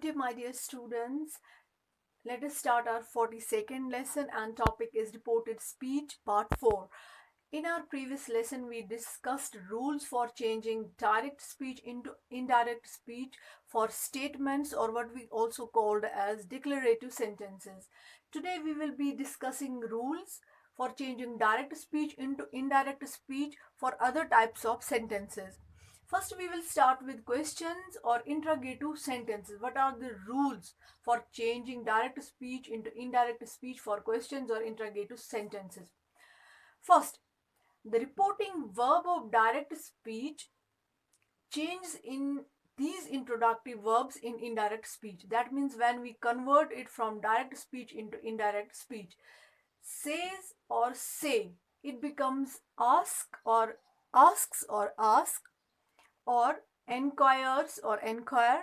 day, my dear students. Let us start our 42nd lesson, and topic is reported speech part 4. In our previous lesson, we discussed rules for changing direct speech into indirect speech for statements, or what we also called as declarative sentences. Today we will be discussing rules for changing direct speech into indirect speech for other types of sentences. First, we will start with questions or interrogative sentences. What are the rules for changing direct speech into indirect speech for questions or interrogative sentences? First, the reporting verb of direct speech changes in these introductive verbs in indirect speech. That means when we convert it from direct speech into indirect speech, says or say, it becomes ask or asks or ask, or enquires or enquire,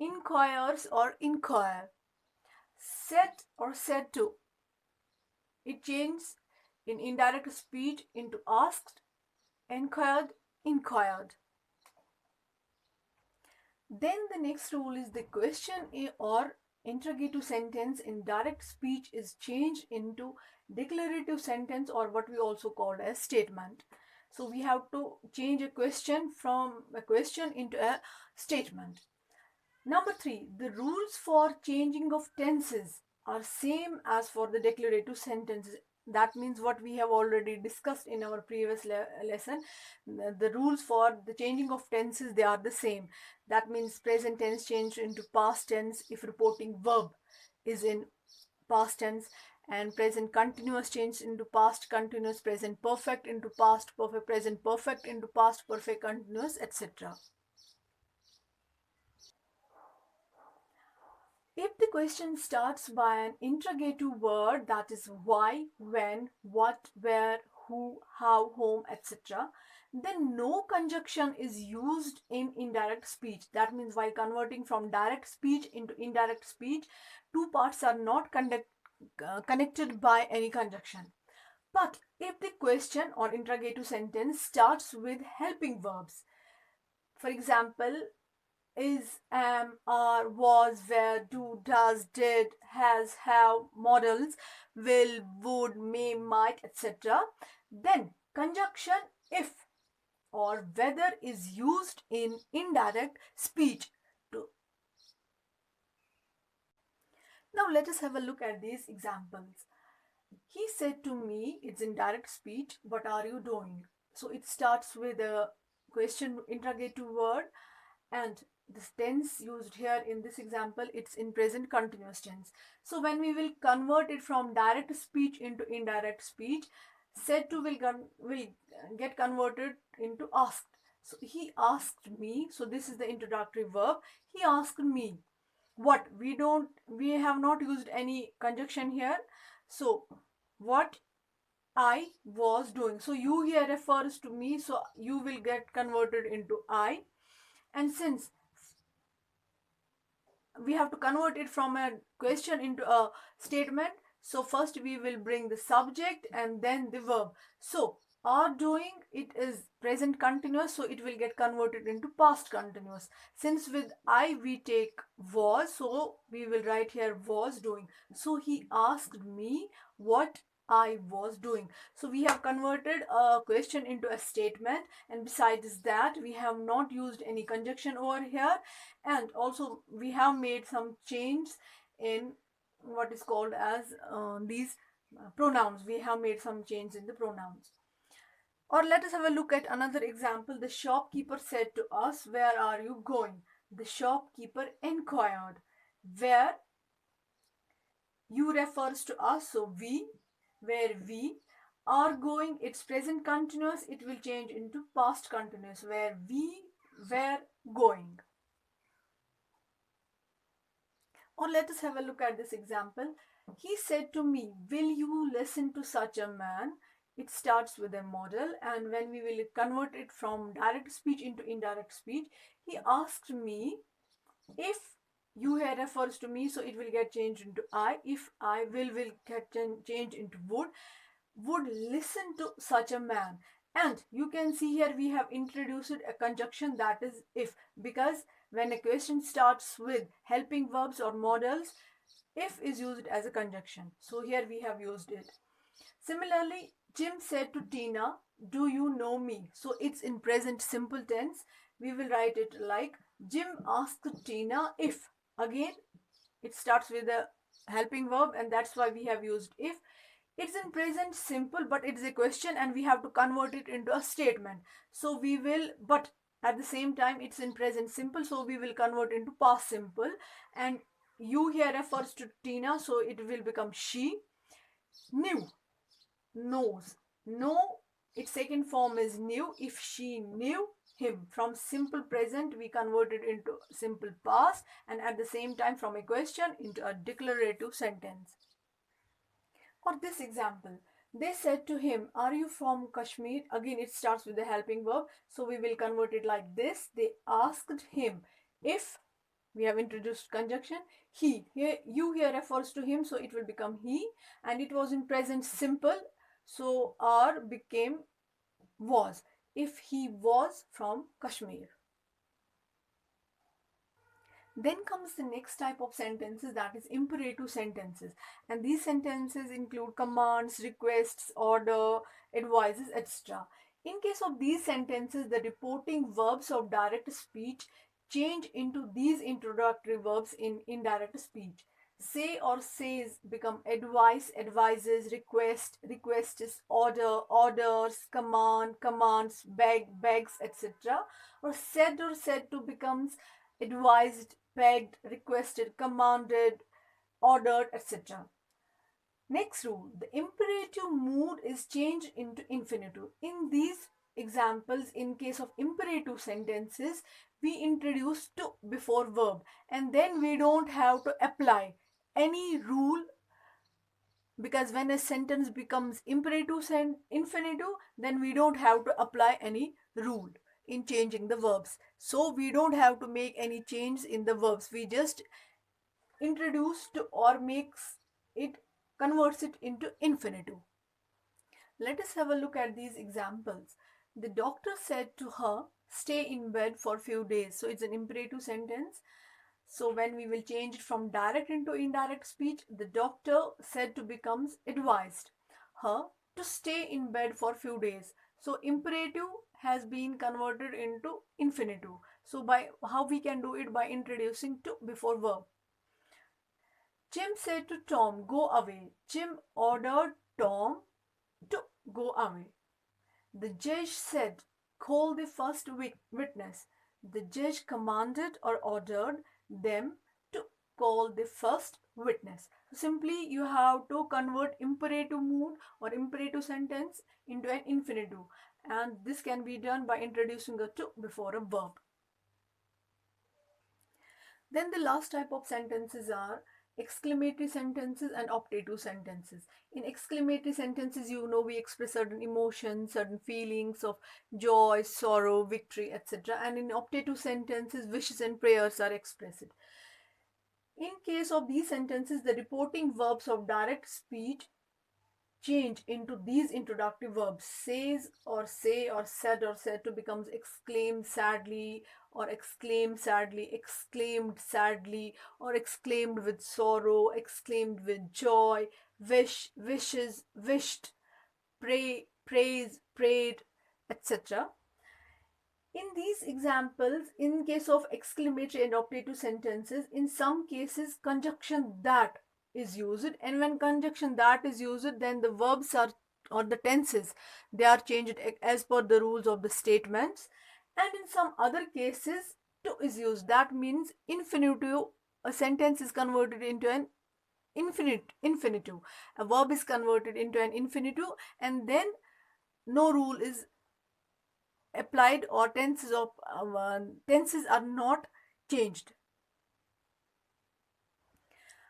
inquires or inquire, said or said to. It changes in indirect speech into asked, enquired, inquired. Then the next rule is the question or interrogative sentence in direct speech is changed into declarative sentence, or what we also call as statement. So we have to change a question from a question into a statement. Number 3, the rules for changing of tenses are same as for the declarative sentences. That means what we have already discussed in our previous lesson. The rules for the changing of tenses, they are the same. That means present tense changed into past tense if reporting verb is in past tense, and present continuous changed into past continuous, present perfect into past perfect, present perfect into past perfect continuous, etc. If the question starts by an interrogative word, that is why, when, what, where, who, how, whom, etc., then no conjunction is used in indirect speech. That means while converting from direct speech into indirect speech, two parts are not connected by any conjunction. But if the question or interrogative sentence starts with helping verbs, for example, is, am, are, was, were, do, does, did, has, have, models, will, would, may, might, etc., then conjunction if or whether is used in indirect speech. Now let us have a look at these examples. He said to me, it's in direct speech, what are you doing? So it starts with a question interrogative word, and this tense used here in this example, it's in present continuous tense. So when we will convert it from direct speech into indirect speech, said to will get converted into asked. So he asked me, so this is the introductory verb. He asked me what, we have not used any conjunction here. So what I was doing, so you here refers to me, so you will get converted into I. And since we have to convert it from a question into a statement, so first we will bring the subject and then the verb. So are doing, it is present continuous, so it will get converted into past continuous. Since with I we take was, so we will write here was doing. So he asked me what I was doing. So we have converted a question into a statement, and besides that we have not used any conjunction over here, and also we have made some change in what is called as these pronouns. We have made some change in the pronouns. Or let us have a look at another example. The shopkeeper said to us, where are you going? The shopkeeper inquired. Where, you refers to us, so we, where we are going, it's present continuous, it will change into past continuous, where we were going. Or let us have a look at this example. He said to me, will you listen to such a man? It starts with a model, and when we will convert it from direct speech into indirect speech, he asked me, if you here refers to me, so it will get changed into I. If I will get changed into would listen to such a man. And you can see here we have introduced a conjunction, that is if, because When a question starts with helping verbs or modals, if is used as a conjunction. So here we have used it. Similarly, Jim said to Tina, "Do you know me?" So it's in present simple tense. We will write it like Jim asked Tina if. Again, it starts with a helping verb, and that's why we have used if. It's in present simple, but it's a question and we have to convert it into a statement. So we will, but at the same time it's in present simple, so we will convert into past simple. And you here refers to Tina, so it will become she. Knew, knows, know, its second form is knew. If she knew him, from simple present we converted into simple past, and at the same time from a question into a declarative sentence. For this example, they said to him, "Are you from Kashmir?" Again, it starts with the helping verb, so we will convert it like this. They asked him if, we have introduced conjunction, he. Here, you here refers to him, so it will become he, and it was in present simple, so are became was. If he was from Kashmir. Then comes the next type of sentences, that is imperative sentences. And these sentences include commands, requests, order, advices, etc. In case of these sentences, the reporting verbs of direct speech change into these introductory verbs in indirect speech. Say or says become advice, advises, request, requests, order, orders, command, commands, beg, begs, etc. Or said to becomes advised, begged, requested, commanded, ordered, etc. Next rule, the imperative mood is changed into infinitive. In these examples, in case of imperative sentences, we introduce to before verb, and then we don't have to apply any rule, because when a sentence becomes imperative infinitive, then we don't have to apply any rule in changing the verbs. So we don't have to make any change in the verbs. We just introduce to or makes it, converts it into infinitive. Let us have a look at these examples. The doctor said to her, "Stay in bed for a few days." So it's an imperative sentence. So when we will change it from direct into indirect speech, the doctor said to becomes advised her to stay in bed for few days. So imperative has been converted into infinitive. So by how we can do it, by introducing to before verb. Jim said to Tom, "Go away." Jim ordered Tom to go away. The judge said, "Call the first witness." The judge commanded or ordered them to call the first witness. Simply, you have to convert imperative mood or imperative sentence into an infinitive, and this can be done by introducing a to before a verb. Then the last type of sentences are exclamatory sentences and optative sentences. In exclamatory sentences, we express certain emotions, certain feelings of joy, sorrow, victory, etc. And in optative sentences, wishes and prayers are expressed. In case of these sentences, the reporting verbs of direct speech change into these introductive verbs. Says or say or said to becomes exclaimed sadly or exclaimed sadly, exclaimed sadly, or exclaimed with sorrow, exclaimed with joy, wish, wishes, wished, pray, praise, prayed, etc. In these examples, in case of exclamatory and optative sentences, in some cases conjunction that is used, and when conjunction that is used, then the verbs are, or the tenses, they are changed as per the rules of the statements. And in some other cases, to is used. That means infinitive, a sentence is converted into an infinitive. A verb is converted into an infinitive, and then no rule is applied, or tenses are not changed.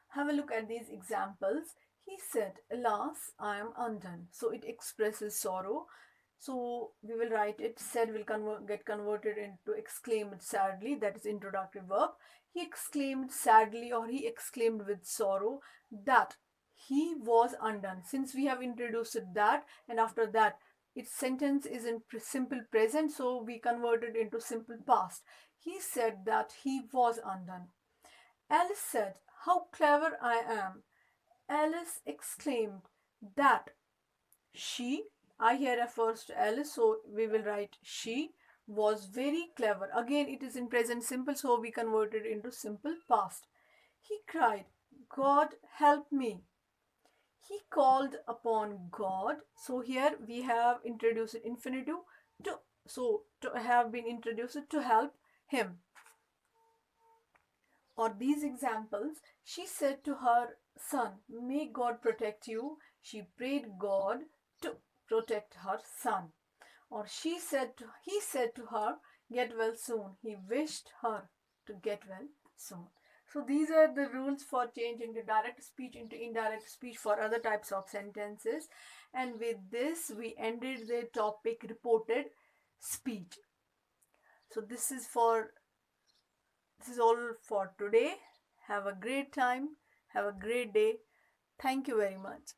Have a look at these examples. He said, "Alas, I am undone." So it expresses sorrow. So we will write it. Said will get converted into exclaimed sadly. That is introductory verb. He exclaimed sadly, or he exclaimed with sorrow that he was undone. Since we have introduced that, and after that its sentence is in simple present, so we converted into simple past. He said that he was undone. Alice said, "How clever I am." Alice exclaimed that she, I here refers to Alice, so we will write she was very clever. Again, it is in present simple, so we convert it into simple past. He cried, "God help me." He called upon God. So here we have introduced infinitive to, so to have been introduced to help him. Or these examples, she said to her son, "May God protect you." She prayed God to protect her son. Or he said to her, "Get well soon." He wished her to get well soon. So these are the rules for changing the direct speech into indirect speech for other types of sentences. And with this, we ended the topic reported speech. So this is all for today. Have a great time. Have a great day. Thank you very much.